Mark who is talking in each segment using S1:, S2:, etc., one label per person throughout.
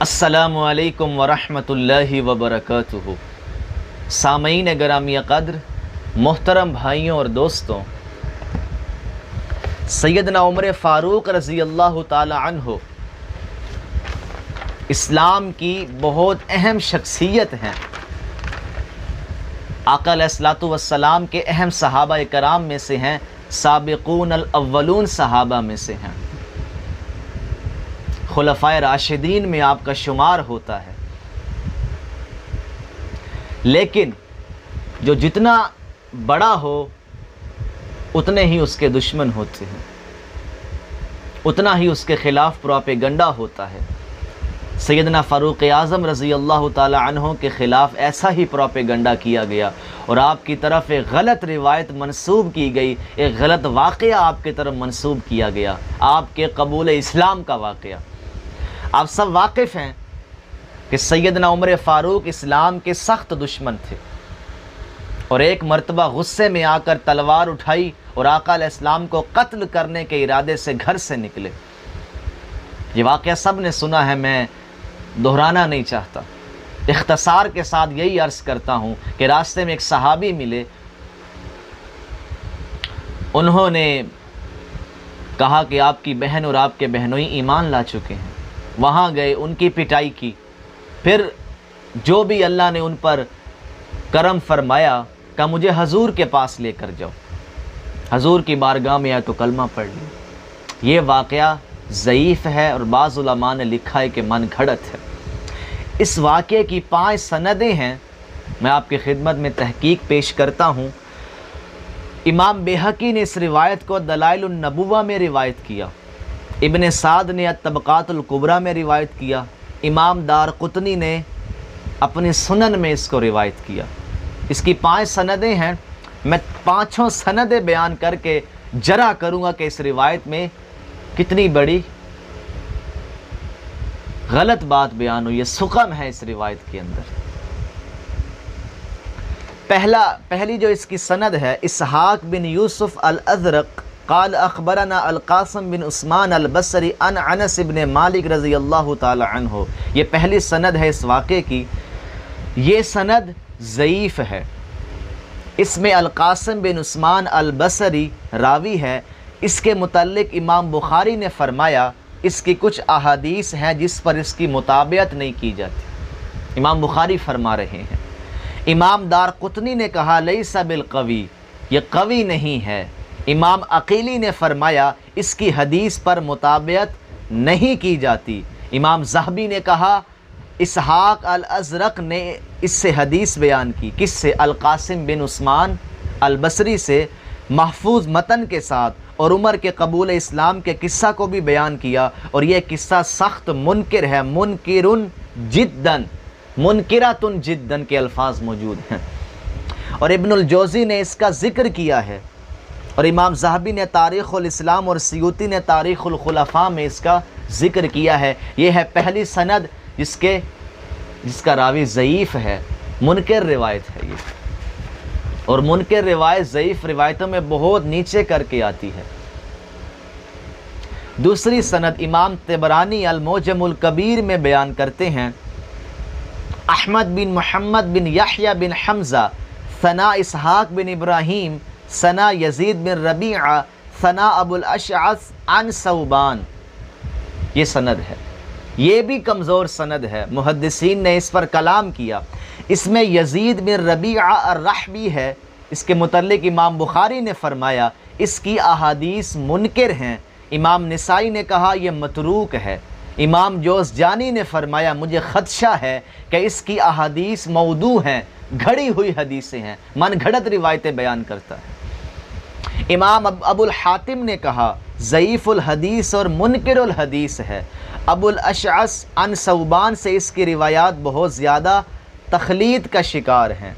S1: السلام علیکم ورحمۃ اللہ وبرکاتہ۔ سامعین گرامی قدر، محترم بھائیوں اور دوستوں، سیدنا عمر فاروق رضی اللہ تعالی عنہ اسلام کی بہت اہم شخصیت ہیں۔ آقا علیہ الصلوۃ والسلام کے اہم صحابہ کرام میں سے ہیں، سابقون الاولون صحابہ میں سے ہیں، خلفائے راشدین میں آپ کا شمار ہوتا ہے۔ لیکن جو جتنا بڑا ہو اتنے ہی اس کے دشمن ہوتے ہیں، اتنا ہی اس کے خلاف پروپیگنڈا ہوتا ہے۔ سیدنا فاروق اعظم رضی اللہ تعالی عنہ کے خلاف ایسا ہی پروپیگنڈا کیا گیا اور آپ کی طرف ایک غلط روایت منسوب کی گئی، ایک غلط واقعہ آپ کی طرف منسوب کیا گیا، آپ کے قبول اسلام کا واقعہ۔ آپ سب واقف ہیں کہ سیدنا عمر فاروق اسلام کے سخت دشمن تھے اور ایک مرتبہ غصے میں آ کر تلوار اٹھائی اور آقا علیہ السلام کو قتل کرنے کے ارادے سے گھر سے نکلے۔ یہ واقعہ سب نے سنا ہے، میں دہرانا نہیں چاہتا، اختصار کے ساتھ یہی عرض کرتا ہوں کہ راستے میں ایک صحابی ملے، انہوں نے کہا کہ آپ کی بہن اور آپ کے بہنوئی ایمان لا چکے ہیں۔ وہاں گئے، ان کی پٹائی کی، پھر جو بھی اللہ نے ان پر کرم فرمایا کہ مجھے حضور کے پاس لے کر جاؤ، حضور کی بارگاہ میں آئے تو کلمہ پڑھ لی۔ یہ واقعہ ضعیف ہے اور بعض علماء نے لکھا ہے کہ من گھڑت ہے۔ اس واقعے کی 5 سندیں ہیں، میں آپ کی خدمت میں تحقیق پیش کرتا ہوں۔ امام بیہقی نے اس روایت کو دلائل النبوہ میں روایت کیا، ابن سعد نے الطبقات الکبریٰ میں روایت کیا، امام دارقطنی نے اپنے سنن میں اس کو روایت کیا۔ اس کی 5 سندیں ہیں، میں 5 سندیں بیان کر کے جرا کروں گا کہ اس روایت میں کتنی بڑی غلط بات بیان ہوئی ہے، سقم ہے اس روایت کے اندر۔ پہلی جو اس کی سند ہے، اسحاق بن یوسف الازرق قال اخبرنا القاسم بن عثمان البصری عن انس بن مالک رضی اللہ تعالی عنہ۔ یہ پہلی سند ہے اس واقعے کی۔ یہ سند ضعیف ہے، اس میں القاسم بن عثمان البصری راوی ہے۔ اس کے متعلق امام بخاری نے فرمایا اس کی کچھ احادیث ہیں جس پر اس کی مطابقت نہیں کی جاتی، امام بخاری فرما رہے ہیں۔ امام دارقطنی نے کہا لیس بالقوی، یہ قوی نہیں ہے۔ امام عقیلی نے فرمایا اس کی حدیث پر مطابقت نہیں کی جاتی۔ امام ذہبی نے کہا اسحاق الازرق نے اس سے حدیث بیان کی، کس سے؟ القاسم بن عثمان البصری سے، محفوظ متن کے ساتھ، اور عمر کے قبول اسلام کے قصہ کو بھی بیان کیا، اور یہ قصہ سخت منکر ہے، منکرن جدن، منکراتن جدن کے الفاظ موجود ہیں، اور ابن الجوزی نے اس کا ذکر کیا ہے، اور امام ذہبی نے تاریخ الاسلام اور سیوطی نے تاریخ الخلفاء میں اس کا ذکر کیا ہے۔ یہ ہے پہلی سند جس کا راوی ضعیف ہے، منکر روایت ہے یہ، اور منکر روایت ضعیف روایتوں میں بہت نیچے کر کے آتی ہے۔ دوسری سند امام طبرانی المعجم الکبیر میں بیان کرتے ہیں، احمد بن محمد بن یحییٰ بن حمزہ ثنا اسحاق بن ابراہیم ثنا یزید بن ربیعہ ثنا ابو الاشعث عن ثوبان، یہ سند ہے۔ یہ بھی کمزور سند ہے، محدثین نے اس پر کلام کیا۔ اس میں یزید بن ربیعہ الرحبی ہے، اس کے متعلق امام بخاری نے فرمایا اس کی احادیث منکر ہیں۔ امام نسائی نے کہا یہ متروک ہے۔ امام جوزجانی نے فرمایا مجھے خدشہ ہے کہ اس کی احادیث موضوع ہیں، گھڑی ہوئی حدیثیں ہیں، من گھڑت روایتیں بیان کرتا ہے۔ امام ابو الحاتم نے کہا ضعیف الحدیث اور منکر الحدیث ہے۔ ابو الاشعث عن ثوبان سے اس کی روایات بہت زیادہ تخلیط کا شکار ہیں،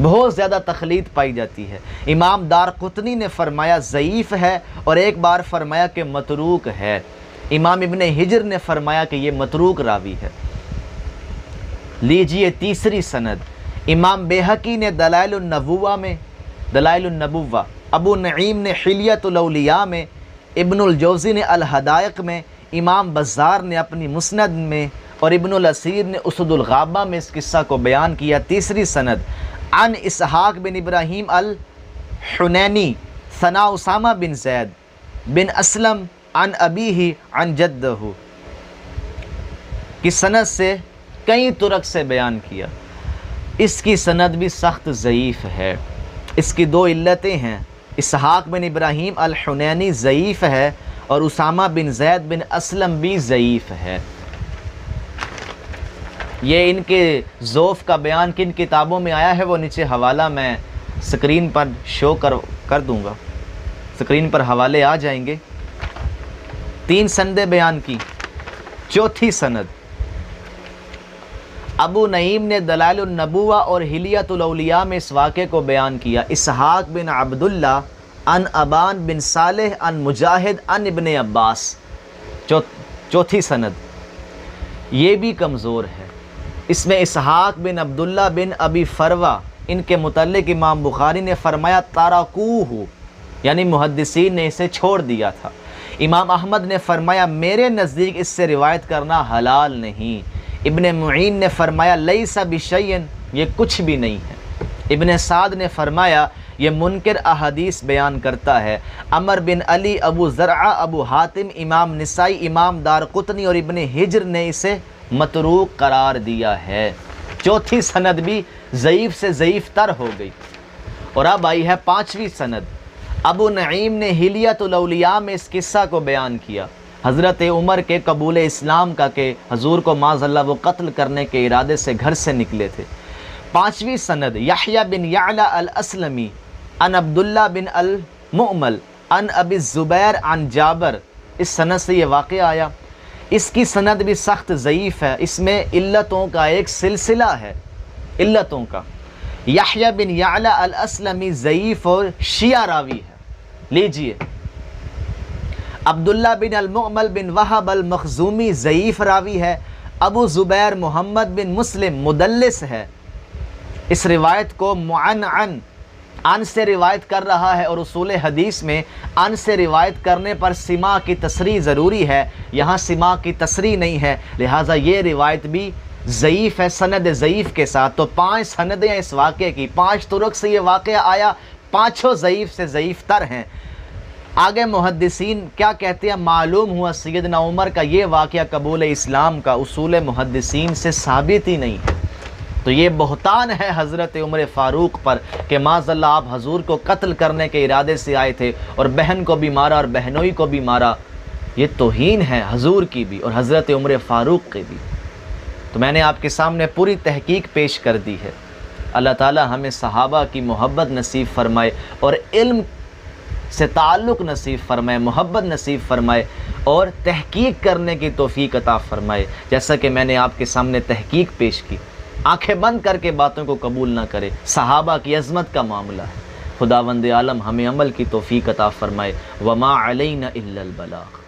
S1: بہت زیادہ تخلیط پائی جاتی ہے۔ امام دارقطنی نے فرمایا ضعیف ہے، اور ایک بار فرمایا کہ متروک ہے۔ امام ابن حجر نے فرمایا کہ یہ متروک راوی ہے۔ لیجئے تیسری سند، امام بیہقی نے دلائل النبوہ، ابو نعیم نے حلیۃ الاولیاء میں، ابن الجوزی نے الحدائق میں، امام بزار نے اپنی مسند میں، اور ابن الاسیر نے اسد الغابہ میں اس قصہ کو بیان کیا۔ تیسری سند عن اسحاق بن ابراہیم الحنینی ثنا اسامہ بن زید بن اسلم عن ابیہ عن جدہ کی سند سے کئی طرق سے بیان کیا۔ اس کی سند بھی سخت ضعیف ہے، اس کی دو علتیں ہیں، اسحاق بن ابراہیم الحنینی ضعیف ہے اور اسامہ بن زید بن اسلم بھی ضعیف ہے۔ یہ ان کے ضعف کا بیان کن کتابوں میں آیا ہے وہ نیچے حوالہ میں سکرین پر شو کر دوں گا، سکرین پر حوالے آ جائیں گے۔ 3 سندیں بیان کی۔ چوتھی سند ابو نعیم نے دلائل النبوہ اور حلیۃ الاولیاء میں اس واقعے کو بیان کیا۔ اسحاق بن عبداللہ ان ابان بن صالح ان مجاہد ان ابن عباس، چوتھی سند یہ بھی کمزور ہے۔ اس میں اسحاق بن عبداللہ بن ابی فروہ ان کے متعلق امام بخاری نے فرمایا تارکوہ، یعنی محدثین نے اسے چھوڑ دیا تھا۔ امام احمد نے فرمایا میرے نزدیک اس سے روایت کرنا حلال نہیں۔ ابن معین نے فرمایا لیس بشیء، یہ کچھ بھی نہیں ہے۔ ابن سعد نے فرمایا یہ منکر احادیث بیان کرتا ہے۔ عمر بن علی، ابو زرعہ، ابو حاتم، امام نسائی، امام دارقطنی اور ابن حجر نے اسے متروک قرار دیا ہے۔ چوتھی سند بھی ضعیف سے ضعیف تر ہو گئی۔ اور اب آئی ہے 5ویں سند۔ ابو نعیم نے حلیۃ الاولیاء میں اس قصہ کو بیان کیا، حضرت عمر کے قبول اسلام کا کہ حضور کو معاذ اللہ وہ قتل کرنے کے ارادے سے گھر سے نکلے تھے۔ 5ویں سند یحییٰ بن یعلا الاسلمی ان عبداللہ بن المؤمل ان ابی الزبیر ان جابر، اس سند سے یہ واقعہ آیا۔ اس کی سند بھی سخت ضعیف ہے، اس میں علتوں کا ایک سلسلہ ہے، علتوں کا۔ یحییٰ بن یعلا الاسلمی ضعیف اور شیعہ راوی ہے، لیجئے۔ عبداللہ بن المؤمل بن وہب المخزومی ضعیف راوی ہے۔ ابو زبیر محمد بن مسلم مدلس ہے، اس روایت کو معنعن ان سے روایت کر رہا ہے، اور اصول حدیث میں ان سے روایت کرنے پر سماع کی تصریح ضروری ہے، یہاں سماع کی تصریح نہیں ہے، لہٰذا یہ روایت بھی ضعیف ہے سند ضعیف کے ساتھ۔ تو 5 سندیں اس واقعے کی، 5 طرق سے یہ واقعہ آیا، 5 ضعیف سے ضعیف تر ہیں۔ آگے محدثین کیا کہتے ہیں؟ معلوم ہوا سیدنا عمر کا یہ واقعہ قبول اسلام کا اصول محدثین سے ثابت ہی نہیں ہے، تو یہ بہتان ہے حضرت عمر فاروق پر کہ معاذ اللہ آپ حضور کو قتل کرنے کے ارادے سے آئے تھے اور بہن کو بھی مارا اور بہنوئی کو بھی مارا۔ یہ توہین ہے حضور کی بھی اور حضرت عمر فاروق کی بھی۔ تو میں نے آپ کے سامنے پوری تحقیق پیش کر دی ہے۔ اللہ تعالی ہمیں صحابہ کی محبت نصیب فرمائے اور علم سے تعلق نصیب فرمائے، محبت نصیب فرمائے اور تحقیق کرنے کی توفیق عطا فرمائے، جیسا کہ میں نے آپ کے سامنے تحقیق پیش کی۔ آنکھیں بند کر کے باتوں کو قبول نہ کرے، صحابہ کی عظمت کا معاملہ ہے۔ خداوند عالم ہمیں عمل کی توفیق عطا فرمائے۔ وما علینا الا البلاغ۔